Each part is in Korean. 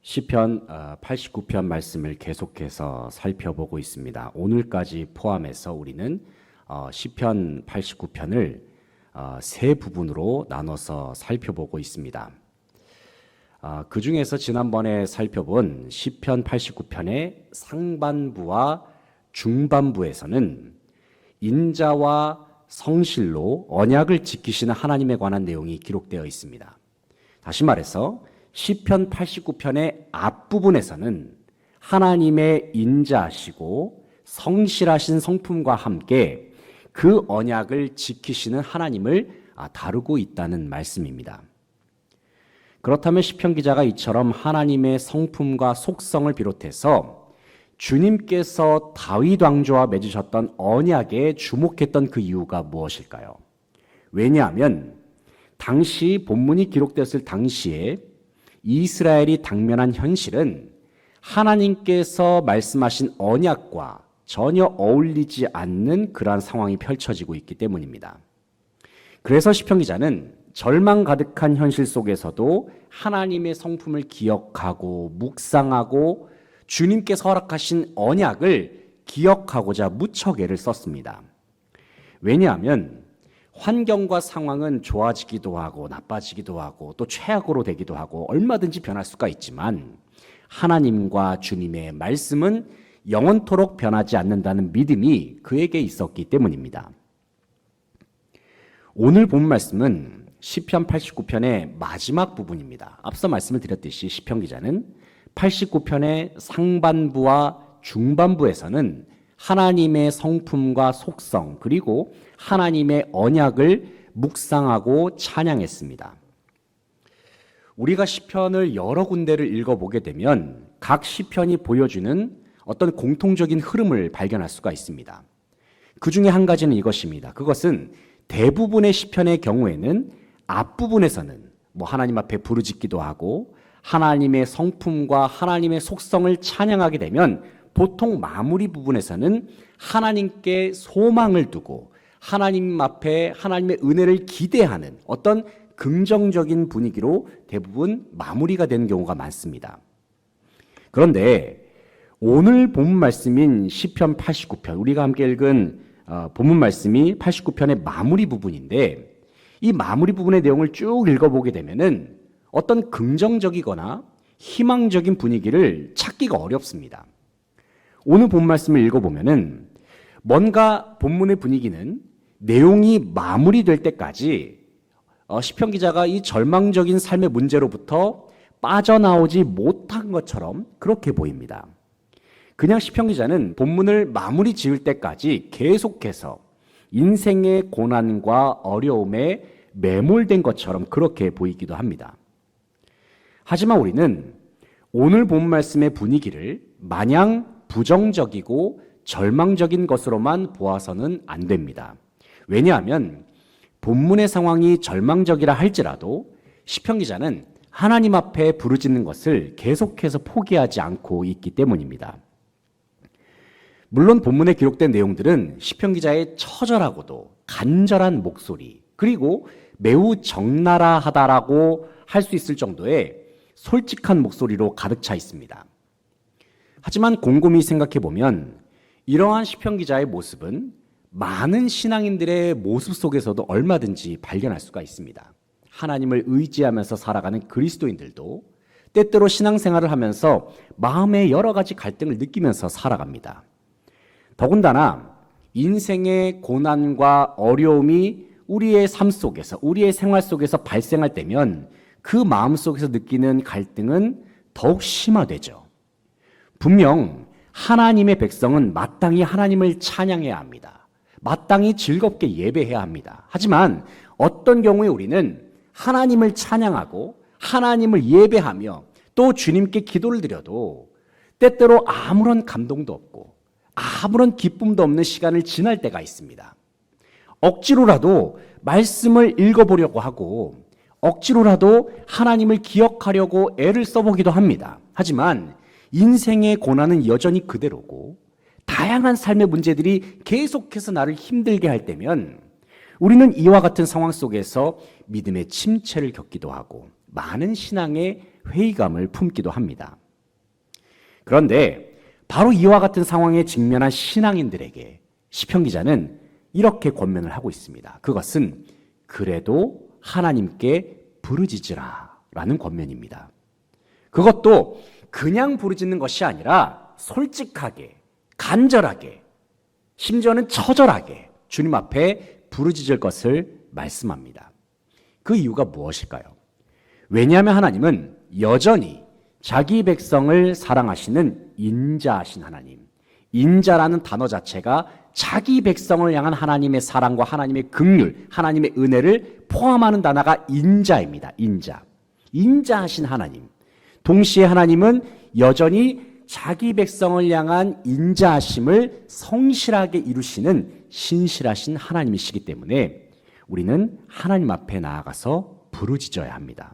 시편 89편 말씀을 계속해서 살펴보고 있습니다. 오늘까지 포함해서 우리는 시편 89편을 세 부분으로 나눠서 살펴보고 있습니다. 그 중에서 지난번에 살펴본 시편 89편의 상반부와 중반부에서는 인자와 성실로 언약을 지키시는 하나님에 관한 내용이 기록되어 있습니다. 다시 말해서 시편 89편의 앞부분에서는 하나님의 인자하시고 성실하신 성품과 함께 그 언약을 지키시는 하나님을 다루고 있다는 말씀입니다. 그렇다면 시편 기자가 이처럼 하나님의 성품과 속성을 비롯해서 주님께서 다윗 왕조와 맺으셨던 언약에 주목했던 그 이유가 무엇일까요? 왜냐하면 당시 본문이 기록되었을 당시에 이스라엘이 당면한 현실은 하나님께서 말씀하신 언약과 전혀 어울리지 않는 그러한 상황이 펼쳐지고 있기 때문입니다. 그래서 시편 기자는 절망 가득한 현실 속에서도 하나님의 성품을 기억하고 묵상하고 주님께서 허락하신 언약을 기억하고자 무척 애를 썼습니다. 왜냐하면 환경과 상황은 좋아지기도 하고 나빠지기도 하고 또 최악으로 되기도 하고 얼마든지 변할 수가 있지만 하나님과 주님의 말씀은 영원토록 변하지 않는다는 믿음이 그에게 있었기 때문입니다. 오늘 본 말씀은 시편 89편의 마지막 부분입니다. 앞서 말씀을 드렸듯이 시편 기자는 89편의 상반부와 중반부에서는 하나님의 성품과 속성 그리고 하나님의 언약을 묵상하고 찬양했습니다. 우리가 시편을 여러 군데를 읽어보게 되면 각 시편이 보여주는 어떤 공통적인 흐름을 발견할 수가 있습니다. 그 중에 한 가지는 이것입니다. 그것은 대부분의 시편의 경우에는 앞부분에서는 하나님 앞에 부르짖기도 하고 하나님의 성품과 하나님의 속성을 찬양하게 되면 보통 마무리 부분에서는 하나님께 소망을 두고 하나님 앞에 하나님의 은혜를 기대하는 어떤 긍정적인 분위기로 대부분 마무리가 되는 경우가 많습니다. 그런데 오늘 본문 말씀인 시편 89편, 우리가 함께 읽은 본문 말씀이 89편의 마무리 부분인데 이 마무리 부분의 내용을 쭉 읽어보게 되면은 어떤 긍정적이거나 희망적인 분위기를 찾기가 어렵습니다. 오늘 본 말씀을 읽어보면은 뭔가 본문의 분위기는 내용이 마무리될 때까지 시편 기자가 이 절망적인 삶의 문제로부터 빠져나오지 못한 것처럼 그렇게 보입니다. 그냥 시편 기자는 본문을 마무리 지을 때까지 계속해서 인생의 고난과 어려움에 매몰된 것처럼 그렇게 보이기도 합니다. 하지만 우리는 오늘 본 말씀의 분위기를 마냥 부정적이고 절망적인 것으로만 보아서는 안 됩니다. 왜냐하면 본문의 상황이 절망적이라 할지라도 시편 기자는 하나님 앞에 부르짖는 것을 계속해서 포기하지 않고 있기 때문입니다. 물론 본문에 기록된 내용들은 시편 기자의 처절하고도 간절한 목소리 그리고 매우 적나라하다라고 할 수 있을 정도의 솔직한 목소리로 가득 차 있습니다. 하지만 곰곰이 생각해 보면 이러한 시편 기자의 모습은 많은 신앙인들의 모습 속에서도 얼마든지 발견할 수가 있습니다. 하나님을 의지하면서 살아가는 그리스도인들도 때때로 신앙생활을 하면서 마음의 여러 가지 갈등을 느끼면서 살아갑니다. 더군다나 인생의 고난과 어려움이 우리의 삶 속에서, 우리의 생활 속에서 발생할 때면 그 마음 속에서 느끼는 갈등은 더욱 심화되죠. 분명 하나님의 백성은 마땅히 하나님을 찬양해야 합니다. 마땅히 즐겁게 예배해야 합니다. 하지만 어떤 경우에 우리는 하나님을 찬양하고 하나님을 예배하며 또 주님께 기도를 드려도 때때로 아무런 감동도 없고 아무런 기쁨도 없는 시간을 지날 때가 있습니다. 억지로라도 말씀을 읽어보려고 하고 억지로라도 하나님을 기억하려고 애를 써보기도 합니다. 하지만 인생의 고난은 여전히 그대로고 다양한 삶의 문제들이 계속해서 나를 힘들게 할 때면 우리는 이와 같은 상황 속에서 믿음의 침체를 겪기도 하고 많은 신앙의 회의감을 품기도 합니다. 그런데 바로 이와 같은 상황에 직면한 신앙인들에게 시편 기자는 이렇게 권면을 하고 있습니다. 그것은 그래도 하나님께 부르짖으라 라는 권면입니다. 그것도 그냥 부르짖는 것이 아니라 솔직하게, 간절하게, 심지어는 처절하게 주님 앞에 부르짖을 것을 말씀합니다. 그 이유가 무엇일까요? 왜냐하면 하나님은 여전히 자기 백성을 사랑하시는 인자하신 하나님, 인자라는 단어 자체가 자기 백성을 향한 하나님의 사랑과 하나님의 긍휼, 하나님의 은혜를 포함하는 단어가 인자입니다. 인자하신 하나님. 동시에 하나님은 여전히 자기 백성을 향한 인자하심을 성실하게 이루시는 신실하신 하나님이시기 때문에 우리는 하나님 앞에 나아가서 부르짖어야 합니다.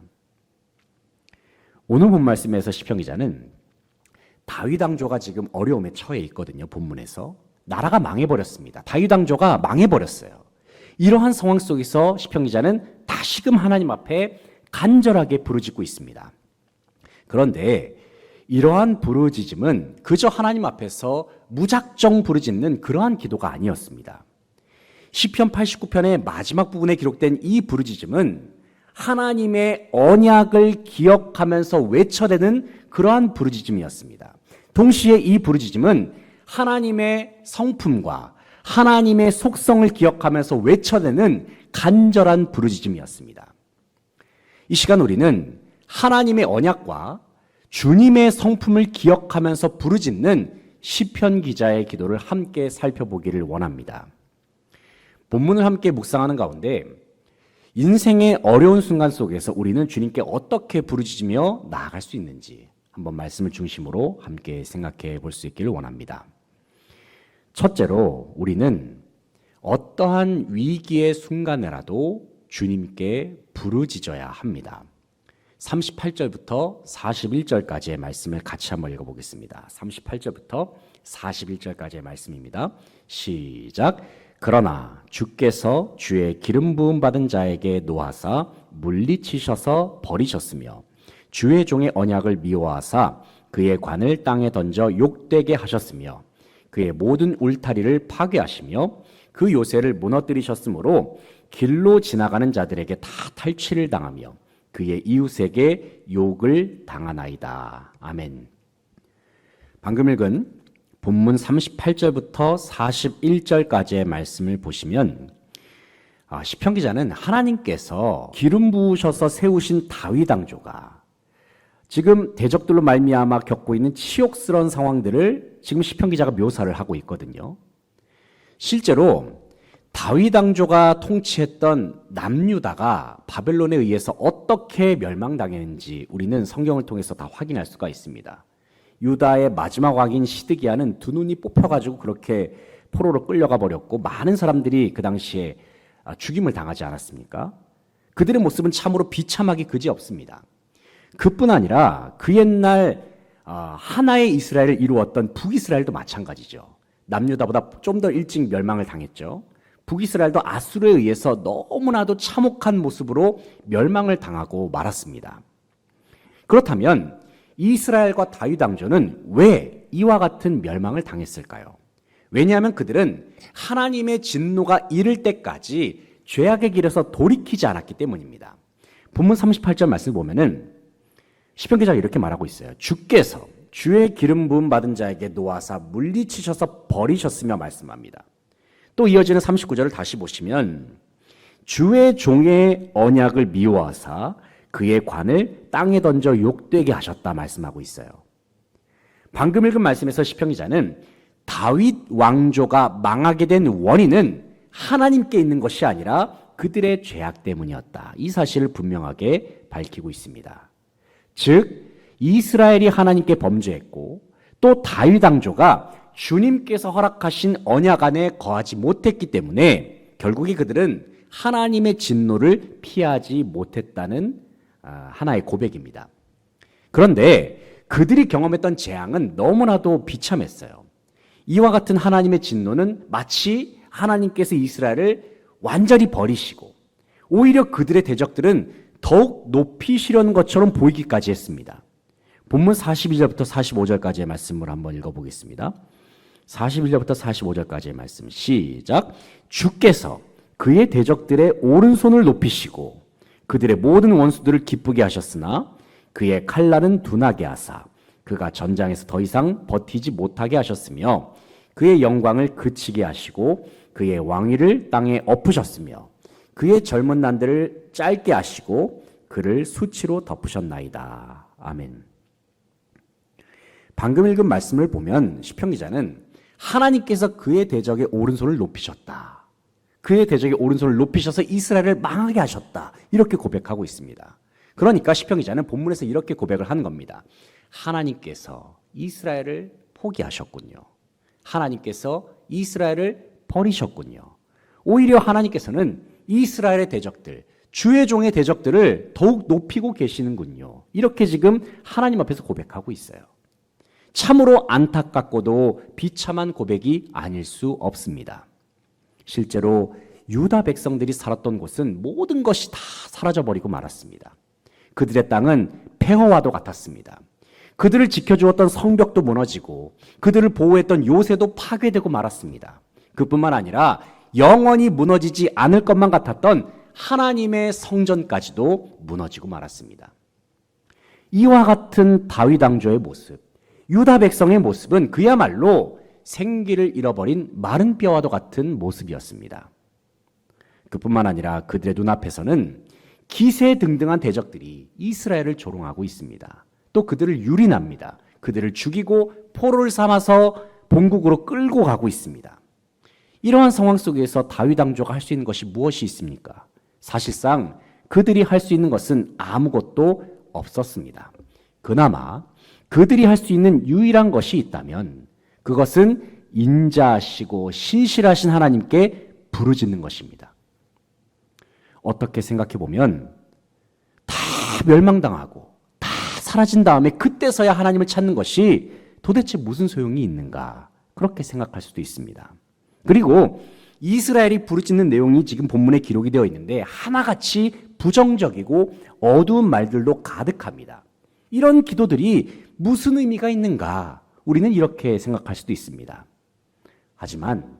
오늘 본 말씀에서 시편 기자는 다윗 왕조가 지금 어려움에 처해 있거든요. 본문에서 나라가 망해버렸습니다. 다윗 왕조가 망해버렸어요. 이러한 상황 속에서 시편 기자는 다시금 하나님 앞에 간절하게 부르짖고 있습니다. 그런데 이러한 부르짖음은 그저 하나님 앞에서 무작정 부르짖는 그러한 기도가 아니었습니다. 시편 89편의 마지막 부분에 기록된 이 부르짖음은 하나님의 언약을 기억하면서 외쳐대는 그러한 부르짖음이었습니다. 동시에 이 부르짖음은 하나님의 성품과 하나님의 속성을 기억하면서 외쳐대는 간절한 부르짖음이었습니다. 이 시간 우리는 하나님의 언약과 주님의 성품을 기억하면서 부르짖는 시편 기자의 기도를 함께 살펴보기를 원합니다. 본문을 함께 묵상하는 가운데 인생의 어려운 순간 속에서 우리는 주님께 어떻게 부르짖으며 나아갈 수 있는지 한번 말씀을 중심으로 함께 생각해 볼 수 있기를 원합니다. 첫째로 우리는 어떠한 위기의 순간에라도 주님께 부르짖어야 합니다. 38절부터 41절까지의 말씀을 같이 한번 읽어보겠습니다. 38절부터 41절까지의 말씀입니다. 시작. 그러나 주께서 주의 기름 부음 받은 자에게 노하사 물리치셔서 버리셨으며 주의 종의 언약을 미워하사 그의 관을 땅에 던져 욕되게 하셨으며 그의 모든 울타리를 파괴하시며 그 요새를 무너뜨리셨으므로 길로 지나가는 자들에게 다 탈취를 당하며 그의 이웃에게 욕을 당하나이다. 아멘. 방금 읽은 본문 38절부터 41절까지의 말씀을 보시면 시편 기자는 하나님께서 기름 부으셔서 세우신 다윗 왕조가 지금 대적들로 말미암아 겪고 있는 치욕스러운 상황들을 지금 시편 기자가 묘사를 하고 있거든요. 실제로 다윗 왕조가 통치했던 남유다가 바벨론에 의해서 어떻게 멸망당했는지 우리는 성경을 통해서 다 확인할 수가 있습니다. 유다의 마지막 왕인 시드기야는 두 눈이 뽑혀가지고 그렇게 포로로 끌려가 버렸고 많은 사람들이 그 당시에 죽임을 당하지 않았습니까? 그들의 모습은 참으로 비참하기 그지없습니다. 그뿐 아니라 그 옛날 하나의 이스라엘을 이루었던 북이스라엘도 마찬가지죠. 남유다보다 좀 더 일찍 멸망을 당했죠. 북이스라엘도 아수르에 의해서 너무나도 참혹한 모습으로 멸망을 당하고 말았습니다. 그렇다면 이스라엘과 다윗 왕조는 왜 이와 같은 멸망을 당했을까요? 왜냐하면 그들은 하나님의 진노가 이를 때까지 죄악의 길에서 돌이키지 않았기 때문입니다. 본문 38절 말씀을 보면은 시편 기자가 이렇게 말하고 있어요. 주께서 주의 기름 부음 받은 자에게 노하사 물리치셔서 버리셨으며 말씀합니다. 또 이어지는 39절을 다시 보시면 주의 종의 언약을 미워하사 그의 관을 땅에 던져 욕되게 하셨다 말씀하고 있어요. 방금 읽은 말씀에서 시편 기자는 다윗 왕조가 망하게 된 원인은 하나님께 있는 것이 아니라 그들의 죄악 때문이었다. 이 사실을 분명하게 밝히고 있습니다. 즉 이스라엘이 하나님께 범죄했고 또 다윗 왕조가 주님께서 허락하신 언약 안에 거하지 못했기 때문에 결국에 그들은 하나님의 진노를 피하지 못했다는 하나의 고백입니다. 그런데 그들이 경험했던 재앙은 너무나도 비참했어요. 이와 같은 하나님의 진노는 마치 하나님께서 이스라엘을 완전히 버리시고 오히려 그들의 대적들은 더욱 높이시려는 것처럼 보이기까지 했습니다. 본문 42절부터 45절까지의 말씀을 한번 읽어보겠습니다. 41절부터 45절까지의 말씀 시작. 주께서 그의 대적들의 오른손을 높이시고 그들의 모든 원수들을 기쁘게 하셨으나 그의 칼날은 둔하게 하사 그가 전장에서 더 이상 버티지 못하게 하셨으며 그의 영광을 그치게 하시고 그의 왕위를 땅에 엎으셨으며 그의 젊은 난들을 짧게 하시고 그를 수치로 덮으셨나이다. 아멘. 방금 읽은 말씀을 보면 시편 기자는 하나님께서 그의 대적의 오른손을 높이셨다. 그의 대적의 오른손을 높이셔서 이스라엘을 망하게 하셨다. 이렇게 고백하고 있습니다. 그러니까 시편 기자는 본문에서 이렇게 고백을 하는 겁니다. 하나님께서 이스라엘을 포기하셨군요. 하나님께서 이스라엘을 버리셨군요. 오히려 하나님께서는 이스라엘의 대적들, 주의 종의 대적들을 더욱 높이고 계시는군요. 이렇게 지금 하나님 앞에서 고백하고 있어요. 참으로 안타깝고도 비참한 고백이 아닐 수 없습니다. 실제로 유다 백성들이 살았던 곳은 모든 것이 다 사라져버리고 말았습니다. 그들의 땅은 폐허와도 같았습니다. 그들을 지켜주었던 성벽도 무너지고 그들을 보호했던 요새도 파괴되고 말았습니다. 그뿐만 아니라 영원히 무너지지 않을 것만 같았던 하나님의 성전까지도 무너지고 말았습니다. 이와 같은 다윗 왕조의 모습, 유다 백성의 모습은 그야말로 생기를 잃어버린 마른 뼈와도 같은 모습이었습니다. 그뿐만 아니라 그들의 눈앞에서는 기세등등한 대적들이 이스라엘을 조롱하고 있습니다. 또 그들을 유린합니다. 그들을 죽이고 포로를 삼아서 본국으로 끌고 가고 있습니다. 이러한 상황 속에서 다윗 왕조가 할 수 있는 것이 무엇이 있습니까? 사실상 그들이 할 수 있는 것은 아무것도 없었습니다. 그나마 그들이 할 수 있는 유일한 것이 있다면 그것은 인자하시고 신실하신 하나님께 부르짖는 것입니다. 어떻게 생각해 보면 다 멸망당하고 다 사라진 다음에 그때서야 하나님을 찾는 것이 도대체 무슨 소용이 있는가? 그렇게 생각할 수도 있습니다. 그리고 이스라엘이 부르짖는 내용이 지금 본문에 기록이 되어 있는데 하나같이 부정적이고 어두운 말들로 가득합니다. 이런 기도들이 무슨 의미가 있는가? 우리는 이렇게 생각할 수도 있습니다. 하지만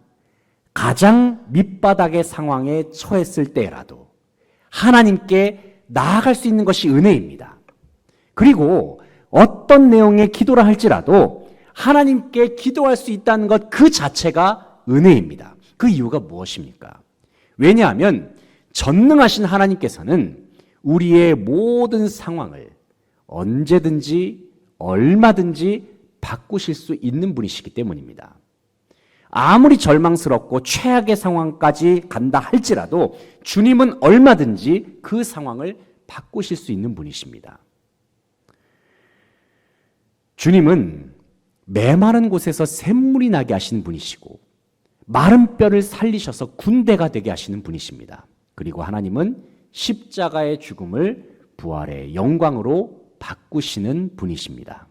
가장 밑바닥의 상황에 처했을 때라도 하나님께 나아갈 수 있는 것이 은혜입니다. 그리고 어떤 내용의 기도라 할지라도 하나님께 기도할 수 있다는 것 그 자체가 은혜입니다. 그 이유가 무엇입니까? 왜냐하면 전능하신 하나님께서는 우리의 모든 상황을 언제든지 얼마든지 바꾸실 수 있는 분이시기 때문입니다. 아무리 절망스럽고 최악의 상황까지 간다 할지라도 주님은 얼마든지 그 상황을 바꾸실 수 있는 분이십니다. 주님은 메마른 곳에서 샘물이 나게 하시는 분이시고 마른 뼈를 살리셔서 군대가 되게 하시는 분이십니다. 그리고 하나님은 십자가의 죽음을 부활의 영광으로 바꾸시는 분이십니다.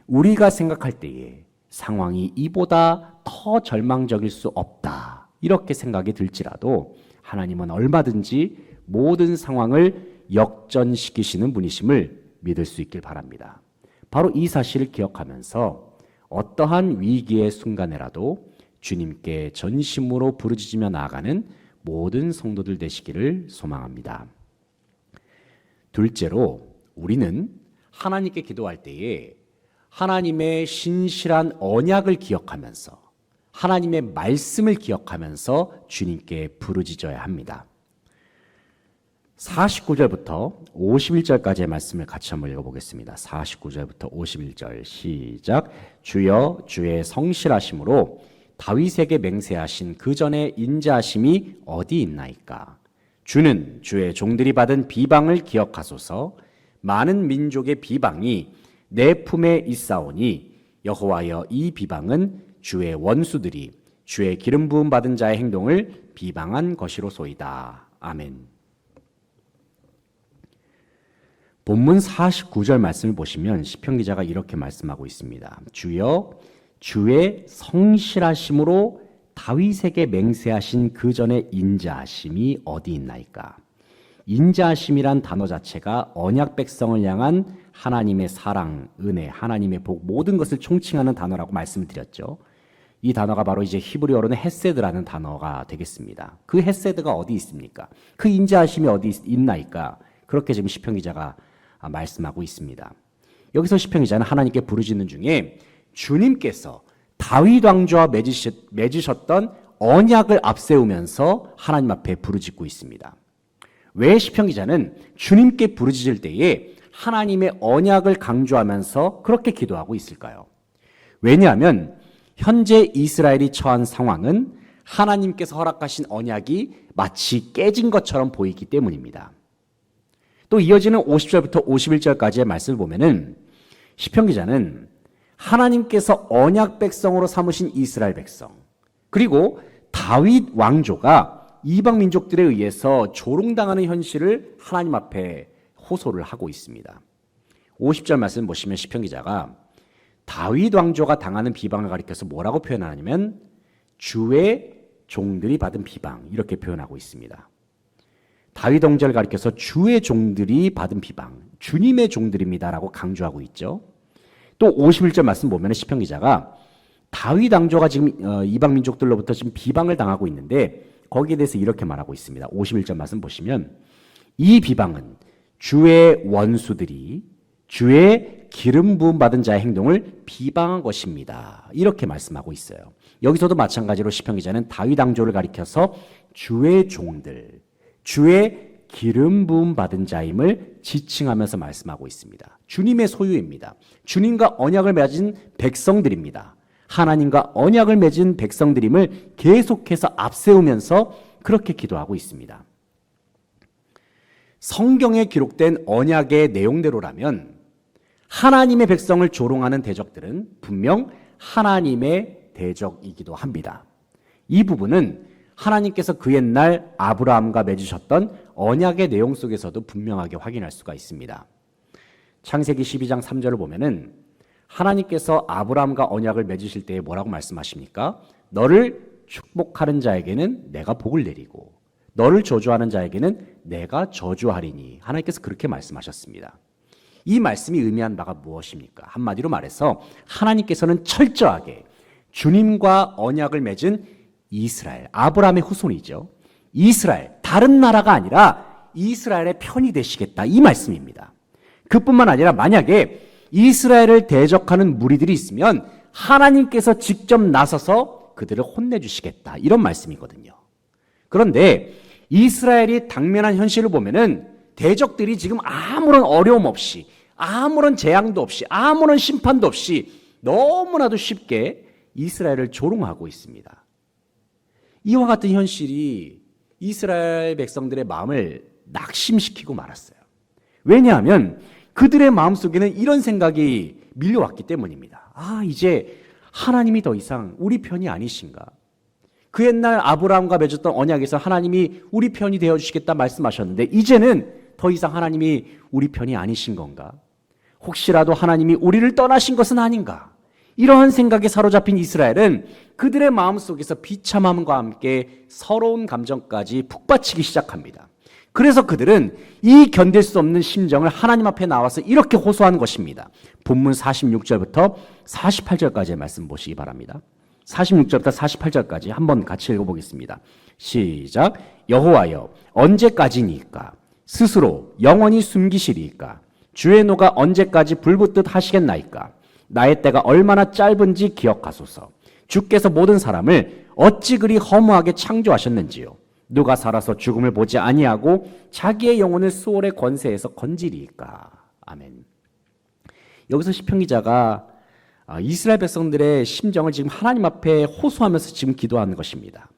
우리가 생각할 때에 상황이 이보다 더 절망적일 수 없다 이렇게 생각이 들지라도 하나님은 얼마든지 모든 상황을 역전시키시는 분이심을 믿을 수 있길 바랍니다. 바로 이 사실을 기억하면서 어떠한 위기의 순간에라도 주님께 전심으로 부르짖으며 나아가는 모든 성도들 되시기를 소망합니다. 둘째로 우리는 하나님께 기도할 때에 하나님의 신실한 언약을 기억하면서 하나님의 말씀을 기억하면서 주님께 부르짖어야 합니다. 49절부터 51절까지의 말씀을 같이 한번 읽어보겠습니다. 49절부터 51절 시작. 주여 주의 성실하심으로 다윗에게 맹세하신 그 전에 인자하심이 어디 있나이까. 주는 주의 종들이 받은 비방을 기억하소서. 많은 민족의 비방이 내 품에 있사오니 여호와여 이 비방은 주의 원수들이 주의 기름 부음 받은 자의 행동을 비방한 것이로소이다. 아멘. 본문 49절 말씀을 보시면 시편 기자가 이렇게 말씀하고 있습니다. 주여 주의 성실하심으로 다윗에게 맹세하신 그 전의 인자하심이 어디 있나이까? 인자하심이란 단어 자체가 언약 백성을 향한 하나님의 사랑, 은혜, 하나님의 복 모든 것을 총칭하는 단어라고 말씀을 드렸죠. 이 단어가 바로 이제 히브리어로는 헤세드라는 단어가 되겠습니다. 그 헤세드가 어디 있습니까? 그 인자하심이 어디 있나이까? 그렇게 지금 시편 기자가 말씀하고 있습니다. 여기서 시편 기자는 하나님께 부르짖는 중에 주님께서 다윗 왕조와 맺으셨던 언약을 앞세우면서 하나님 앞에 부르짖고 있습니다. 왜 시편 기자는 주님께 부르짖을 때에 하나님의 언약을 강조하면서 그렇게 기도하고 있을까요? 왜냐하면 현재 이스라엘이 처한 상황은 하나님께서 허락하신 언약이 마치 깨진 것처럼 보이기 때문입니다. 또 이어지는 50절부터 51절까지의 말씀을 보면은 시편 기자는 하나님께서 언약 백성으로 삼으신 이스라엘 백성, 그리고 다윗 왕조가 이방 민족들에 의해서 조롱당하는 현실을 하나님 앞에 호소를 하고 있습니다. 50절 말씀 보시면 시편 기자가 다윗 왕조가 당하는 비방을 가리켜서 뭐라고 표현하냐면 주의 종들이 받은 비방, 이렇게 표현하고 있습니다. 다윗 왕조를 가리켜서 주의 종들이 받은 비방, 주님의 종들입니다라고 강조하고 있죠. 또 51절 말씀 보면 시편 기자가 다윗 왕조가 지금 이방 민족들로부터 지금 비방을 당하고 있는데 거기에 대해서 이렇게 말하고 있습니다. 51절 말씀 보시면 이 비방은 주의 원수들이 주의 기름 부음 받은 자의 행동을 비방한 것입니다. 이렇게 말씀하고 있어요. 여기서도 마찬가지로 시편 기자는 다윗 왕조를 가리켜서 주의 종들, 주의 기름 부음 받은 자임을 지칭하면서 말씀하고 있습니다. 주님의 소유입니다. 주님과 언약을 맺은 백성들입니다. 하나님과 언약을 맺은 백성들임을 계속해서 앞세우면서 그렇게 기도하고 있습니다. 성경에 기록된 언약의 내용대로라면 하나님의 백성을 조롱하는 대적들은 분명 하나님의 대적이기도 합니다. 이 부분은 하나님께서 그 옛날 아브라함과 맺으셨던 언약의 내용 속에서도 분명하게 확인할 수가 있습니다. 창세기 12장 3절을 보면은 하나님께서 아브라함과 언약을 맺으실 때에 뭐라고 말씀하십니까? 너를 축복하는 자에게는 내가 복을 내리고 너를 저주하는 자에게는 내가 저주하리니, 하나님께서 그렇게 말씀하셨습니다. 이 말씀이 의미한 바가 무엇입니까? 한마디로 말해서 하나님께서는 철저하게 주님과 언약을 맺은 이스라엘, 아브라함의 후손이죠. 이스라엘, 다른 나라가 아니라 이스라엘의 편이 되시겠다, 이 말씀입니다. 그뿐만 아니라 만약에 이스라엘을 대적하는 무리들이 있으면 하나님께서 직접 나서서 그들을 혼내주시겠다, 이런 말씀이거든요. 그런데 이스라엘이 당면한 현실을 보면은 대적들이 지금 아무런 어려움 없이, 아무런 재앙도 없이, 아무런 심판도 없이 너무나도 쉽게 이스라엘을 조롱하고 있습니다. 이와 같은 현실이 이스라엘 백성들의 마음을 낙심시키고 말았어요. 왜냐하면 그들의 마음속에는 이런 생각이 밀려왔기 때문입니다. 이제 하나님이 더 이상 우리 편이 아니신가? 그 옛날 아브라함과 맺었던 언약에서 하나님이 우리 편이 되어주시겠다 말씀하셨는데 이제는 더 이상 하나님이 우리 편이 아니신 건가? 혹시라도 하나님이 우리를 떠나신 것은 아닌가? 이러한 생각에 사로잡힌 이스라엘은 그들의 마음속에서 비참함과 함께 서러운 감정까지 북받치기 시작합니다. 그래서 그들은 이 견딜 수 없는 심정을 하나님 앞에 나와서 이렇게 호소한 것입니다. 본문 46절부터 48절까지의 말씀 보시기 바랍니다. 46절부터 48절까지 한번 같이 읽어보겠습니다. 시작. 여호와여, 언제까지니까? 스스로 영원히 숨기시리이까? 주의 노가 언제까지 불붙듯 하시겠나이까? 나의 때가 얼마나 짧은지 기억하소서. 주께서 모든 사람을 어찌 그리 허무하게 창조하셨는지요? 누가 살아서 죽음을 보지 아니하고 자기의 영혼을 수월의 권세에서 건지리이까? 아멘. 여기서 시편 기자가 이스라엘 백성들의 심정을 지금 하나님 앞에 호소하면서 지금 기도하는 것입니다.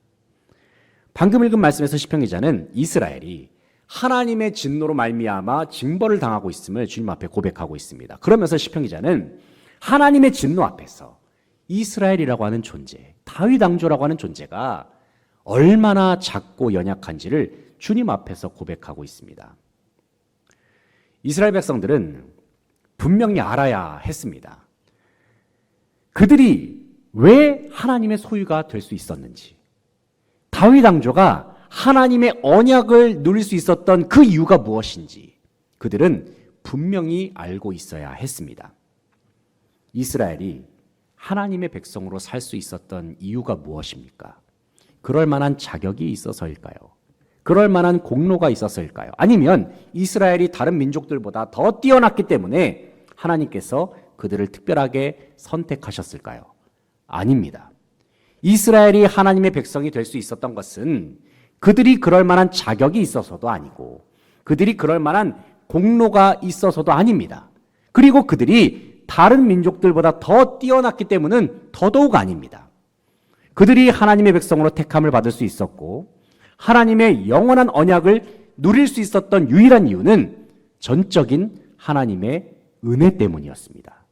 방금 읽은 말씀에서 시편 기자는 이스라엘이 하나님의 진노로 말미암아 징벌을 당하고 있음을 주님 앞에 고백하고 있습니다. 그러면서 시편 기자는 하나님의 진노 앞에서 이스라엘이라고 하는 존재, 다윗 왕조라고 하는 존재가 얼마나 작고 연약한지를 주님 앞에서 고백하고 있습니다. 이스라엘 백성들은 분명히 알아야 했습니다. 그들이 왜 하나님의 소유가 될 수 있었는지, 다윗 왕조가 하나님의 언약을 누릴 수 있었던 그 이유가 무엇인지 그들은 분명히 알고 있어야 했습니다. 이스라엘이 하나님의 백성으로 살 수 있었던 이유가 무엇입니까? 그럴 만한 자격이 있어서일까요? 그럴 만한 공로가 있어서일까요? 아니면 이스라엘이 다른 민족들보다 더 뛰어났기 때문에 하나님께서 그들을 특별하게 선택하셨을까요? 아닙니다. 이스라엘이 하나님의 백성이 될 수 있었던 것은 그들이 그럴 만한 자격이 있어서도 아니고 그들이 그럴 만한 공로가 있어서도 아닙니다. 그리고 그들이 다른 민족들보다 더 뛰어났기 때문은 더더욱 아닙니다. 그들이 하나님의 백성으로 택함을 받을 수 있었고 하나님의 영원한 언약을 누릴 수 있었던 유일한 이유는 전적인 하나님의 은혜 때문이었습니다.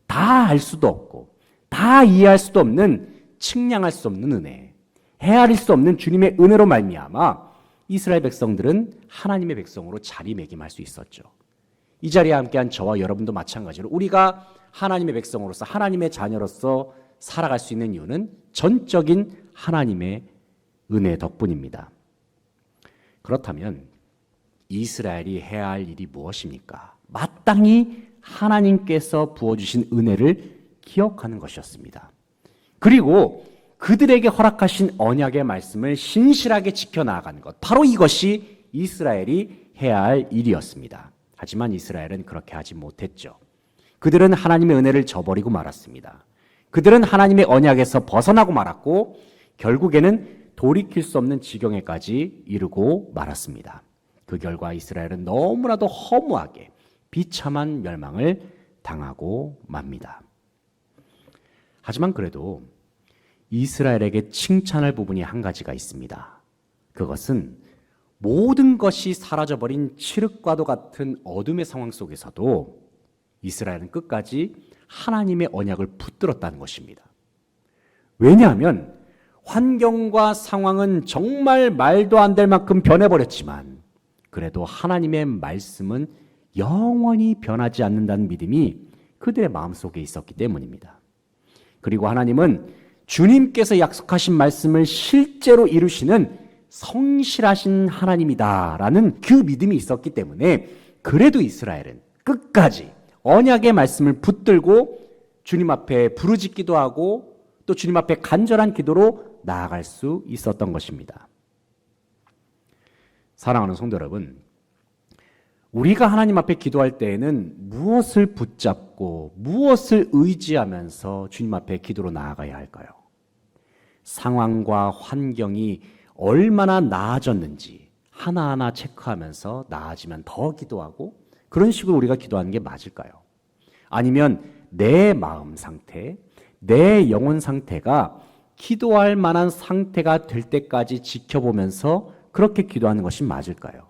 다 알 수도 없고 다 이해할 수도 없는 측량할 수 없는 은혜, 헤아릴 수 없는 주님의 은혜로 말미암아 이스라엘 백성들은 하나님의 백성으로 자리매김할 수 있었죠. 이 자리에 함께한 저와 여러분도 마찬가지로 우리가 하나님의 백성으로서 하나님의 자녀로서 살아갈 수 있는 이유는 전적인 하나님의 은혜 덕분입니다. 그렇다면 이스라엘이 해야 할 일이 무엇입니까? 마땅히 하나님께서 부어주신 은혜를 기억하는 것이었습니다. 그리고 그들에게 허락하신 언약의 말씀을 신실하게 지켜나가는 것, 바로 이것이 이스라엘이 해야 할 일이었습니다. 하지만 이스라엘은 그렇게 하지 못했죠. 그들은 하나님의 은혜를 저버리고 말았습니다. 그들은 하나님의 언약에서 벗어나고 말았고 결국에는 돌이킬 수 없는 지경에까지 이르고 말았습니다. 그 결과 이스라엘은 너무나도 허무하게 비참한 멸망을 당하고 맙니다. 하지만 그래도 이스라엘에게 칭찬할 부분이 한 가지가 있습니다. 그것은 모든 것이 사라져버린 칠흑과도 같은 어둠의 상황 속에서도 이스라엘은 끝까지 하나님의 언약을 붙들었다는 것입니다. 왜냐하면 환경과 상황은 정말 말도 안 될 만큼 변해버렸지만 그래도 하나님의 말씀은 영원히 변하지 않는다는 믿음이 그들의 마음속에 있었기 때문입니다. 그리고 하나님은 주님께서 약속하신 말씀을 실제로 이루시는 성실하신 하나님이다라는 그 믿음이 있었기 때문에 그래도 이스라엘은 끝까지 언약의 말씀을 붙들고 주님 앞에 부르짖기도 하고 또 주님 앞에 간절한 기도로 나아갈 수 있었던 것입니다. 사랑하는 성도 여러분, 우리가 하나님 앞에 기도할 때에는 무엇을 붙잡고 무엇을 의지하면서 주님 앞에 기도로 나아가야 할까요? 상황과 환경이 얼마나 나아졌는지 하나하나 체크하면서 나아지면 더 기도하고 그런 식으로 우리가 기도하는 게 맞을까요? 아니면 내 마음 상태, 내 영혼 상태가 기도할 만한 상태가 될 때까지 지켜보면서 그렇게 기도하는 것이 맞을까요?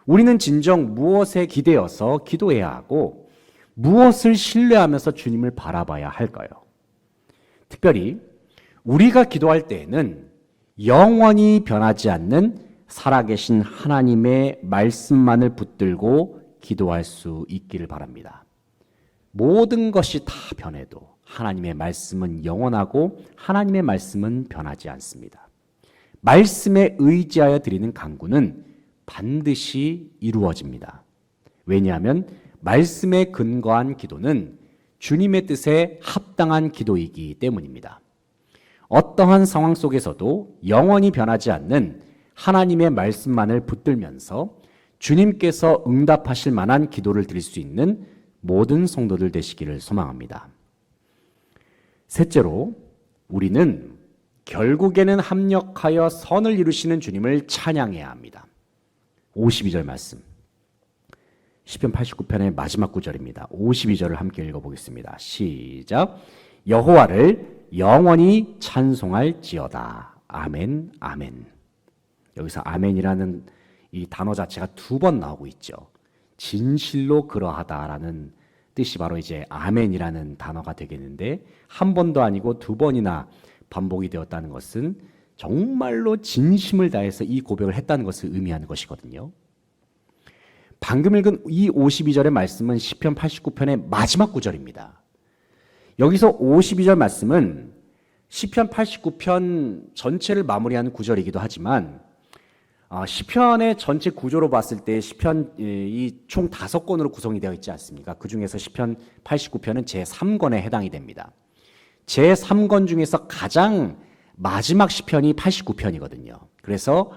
우리는 진정 무엇에 기대어서 기도해야 하고 무엇을 신뢰하면서 주님을 바라봐야 할까요? 특별히 우리가 기도할 때에는 영원히 변하지 않는 살아계신 하나님의 말씀만을 붙들고 기도할 수 있기를 바랍니다. 모든 것이 다 변해도 하나님의 말씀은 영원하고 하나님의 말씀은 변하지 않습니다. 말씀에 의지하여 드리는 간구는 반드시 이루어집니다. 왜냐하면 말씀에 근거한 기도는 주님의 뜻에 합당한 기도이기 때문입니다. 어떠한 상황 속에서도 영원히 변하지 않는 하나님의 말씀만을 붙들면서 주님께서 응답하실 만한 기도를 드릴 수 있는 모든 성도들 되시기를 소망합니다. 셋째로 우리는 결국에는 합력하여 선을 이루시는 주님을 찬양해야 합니다. 52절 말씀, 시편 89편의 마지막 구절입니다. 52절을 함께 읽어보겠습니다. 시작. 여호와를 영원히 찬송할지어다. 아멘, 아멘. 여기서 아멘이라는 이 단어 자체가 2번 나오고 있죠. 진실로 그러하다라는 뜻이 바로 이제 아멘이라는 단어가 되겠는데 한 번도 아니고 2번이나 반복이 되었다는 것은 정말로 진심을 다해서 이 고백을 했다는 것을 의미하는 것이거든요. 방금 읽은 이 52절의 말씀은 시편 89편의 마지막 구절입니다. 여기서 52절 말씀은 시편 89편 전체를 마무리하는 구절이기도 하지만 시편의 전체 구조로 봤을 때 시편이 총 5권으로 구성이 되어 있지 않습니까? 그 중에서 시편 89편은 제3권에 해당이 됩니다. 제3권 중에서 가장 마지막 시편이 89편이거든요. 그래서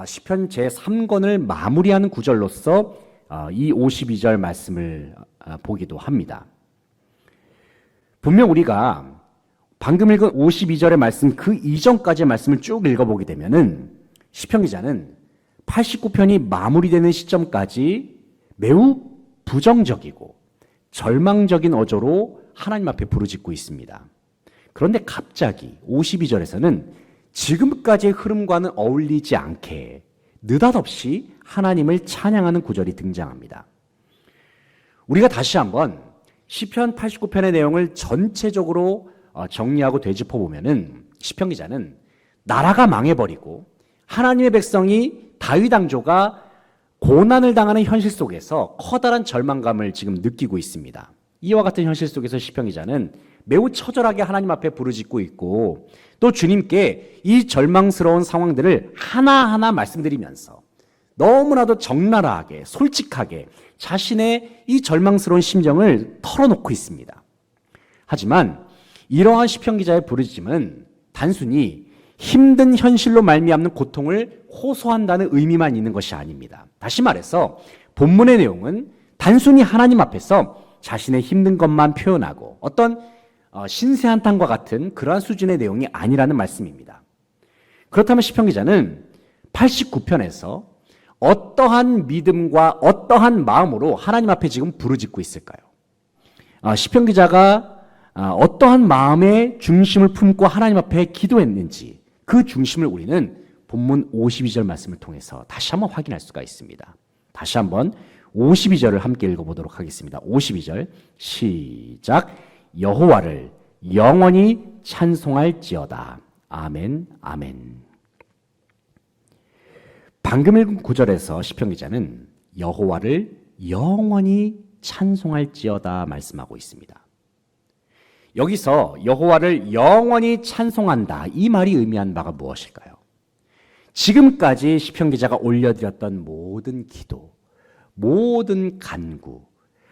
시편 제3권을 마무리하는 구절로서 이 52절 말씀을 보기도 합니다. 분명 우리가 방금 읽은 52절의 말씀 그 이전까지의 말씀을 쭉 읽어보게 되면은 시편 기자는 89편이 마무리되는 시점까지 매우 부정적이고 절망적인 어조로 하나님 앞에 부르짖고 있습니다. 그런데 갑자기 52절에서는 지금까지의 흐름과는 어울리지 않게 느닷없이 하나님을 찬양하는 구절이 등장합니다. 우리가 다시 한번 시편 89편의 내용을 전체적으로 정리하고 되짚어 보면은 시편 기자는 나라가 망해버리고 하나님의 백성이 다윗 왕조가 고난을 당하는 현실 속에서 커다란 절망감을 지금 느끼고 있습니다. 이와 같은 현실 속에서 시편 기자는 매우 처절하게 하나님 앞에 부르짖고 있고 또 주님께 이 절망스러운 상황들을 하나하나 말씀드리면서 너무나도 적나라하게 솔직하게 자신의 이 절망스러운 심정을 털어놓고 있습니다. 하지만 이러한 시편 기자의 부르짖음은 단순히 힘든 현실로 말미암는 고통을 호소한다는 의미만 있는 것이 아닙니다. 다시 말해서 본문의 내용은 단순히 하나님 앞에서 자신의 힘든 것만 표현하고 어떤 신세한탄과 같은 그러한 수준의 내용이 아니라는 말씀입니다. 그렇다면 시편 기자는 89편에서 어떠한 믿음과 어떠한 마음으로 하나님 앞에 지금 부르짖고 있을까요? 시편 기자가 어떠한 마음의 중심을 품고 하나님 앞에 기도했는지 그 중심을 우리는 본문 52절 말씀을 통해서 다시 한번 확인할 수가 있습니다. 다시 한번 52절을 함께 읽어보도록 하겠습니다. 52절 시작. 여호와를 영원히 찬송할지어다. 아멘 아멘. 방금 읽은 구절에서 시편 기자는 여호와를 영원히 찬송할지어다 말씀하고 있습니다. 여기서 여호와를 영원히 찬송한다 이 말이 의미하는 바가 무엇일까요? 지금까지 시편 기자가 올려드렸던 모든 기도, 모든 간구,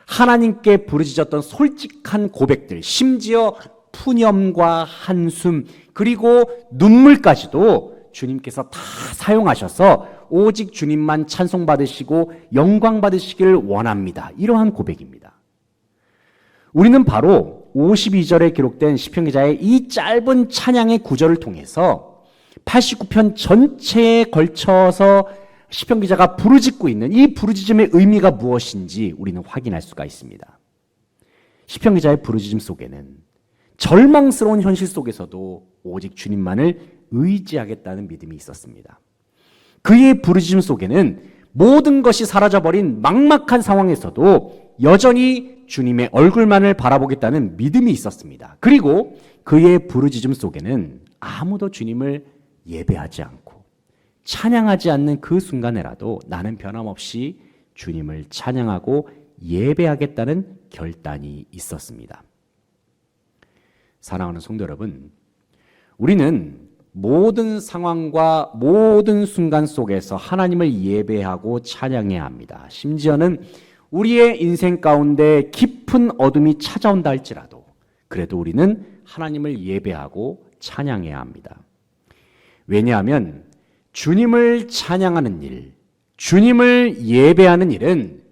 하나님께 부르짖었던 솔직한 고백들, 심지어 푸념과 한숨 그리고 눈물까지도 주님께서 다 사용하셔서 오직 주님만 찬송받으시고 영광 받으시기를 원합니다. 이러한 고백입니다. 우리는 바로 52절에 기록된 시편 기자의 이 짧은 찬양의 구절을 통해서 89편 전체에 걸쳐서 시편 기자가 부르짖고 있는 이 부르짖음의 의미가 무엇인지 우리는 확인할 수가 있습니다. 시편 기자의 부르짖음 속에는 절망스러운 현실 속에서도 오직 주님만을 의지하겠다는 믿음이 있었습니다. 그의 부르짖음 속에는 모든 것이 사라져버린 막막한 상황에서도 여전히 주님의 얼굴만을 바라보겠다는 믿음이 있었습니다. 그리고 그의 부르짖음 속에는 아무도 주님을 예배하지 않고 찬양하지 않는 그 순간에라도 나는 변함없이 주님을 찬양하고 예배하겠다는 결단이 있었습니다. 사랑하는 성도 여러분, 우리는 모든 상황과 모든 순간 속에서 하나님을 예배하고 찬양해야 합니다. 심지어는 우리의 인생 가운데 깊은 어둠이 찾아온다 할지라도 그래도 우리는 하나님을 예배하고 찬양해야 합니다. 왜냐하면 주님을 찬양하는 일, 주님을 예배하는 일은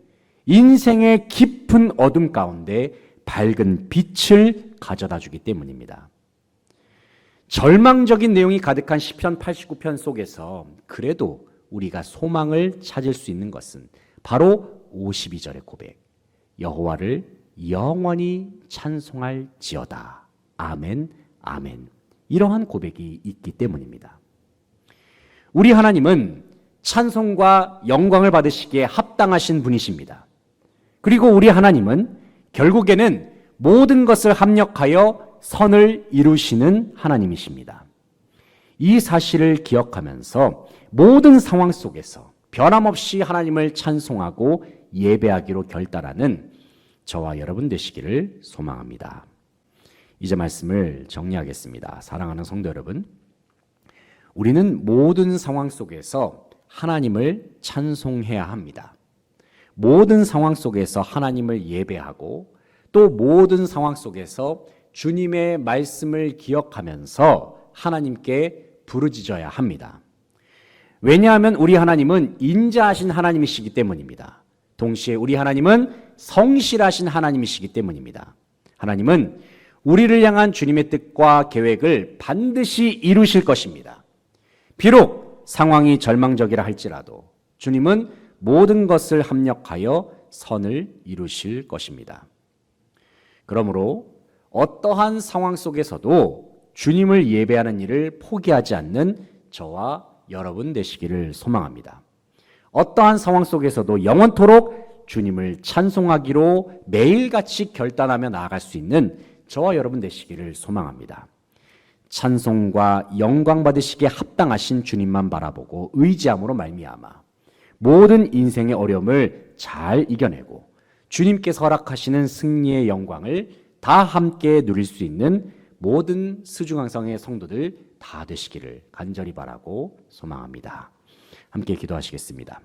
인생의 깊은 어둠 가운데 밝은 빛을 가져다 주기 때문입니다. 절망적인 내용이 가득한 시편 89편 속에서 그래도 우리가 소망을 찾을 수 있는 것은 바로 52절의 고백. 여호와를 영원히 찬송할지어다. 아멘, 아멘. 이러한 고백이 있기 때문입니다. 우리 하나님은 찬송과 영광을 받으시기에 합당하신 분이십니다. 그리고 우리 하나님은 결국에는 모든 것을 합력하여 선을 이루시는 하나님이십니다. 이 사실을 기억하면서 모든 상황 속에서 변함없이 하나님을 찬송하고 예배하기로 결단하는 저와 여러분 되시기를 소망합니다. 이제 말씀을 정리하겠습니다. 사랑하는 성도 여러분, 우리는 모든 상황 속에서 하나님을 찬송해야 합니다. 모든 상황 속에서 하나님을 예배하고 또 모든 상황 속에서 주님의 말씀을 기억하면서 하나님께 부르짖어야 합니다. 왜냐하면 우리 하나님은 인자하신 하나님이시기 때문입니다. 동시에 우리 하나님은 성실하신 하나님이시기 때문입니다. 하나님은 우리를 향한 주님의 뜻과 계획을 반드시 이루실 것입니다. 비록 상황이 절망적이라 할지라도 주님은 모든 것을 합력하여 선을 이루실 것입니다. 그러므로 어떠한 상황 속에서도 주님을 예배하는 일을 포기하지 않는 저와 여러분 되시기를 소망합니다. 어떠한 상황 속에서도 영원토록 주님을 찬송하기로 매일같이 결단하며 나아갈 수 있는 저와 여러분 되시기를 소망합니다. 찬송과 영광 받으시기에 합당하신 주님만 바라보고 의지함으로 말미암아 모든 인생의 어려움을 잘 이겨내고 주님께서 허락하시는 승리의 영광을 다 함께 누릴 수 있는 모든 스중항성의 성도들 다 되시기를 간절히 바라고 소망합니다. 함께 기도하시겠습니다.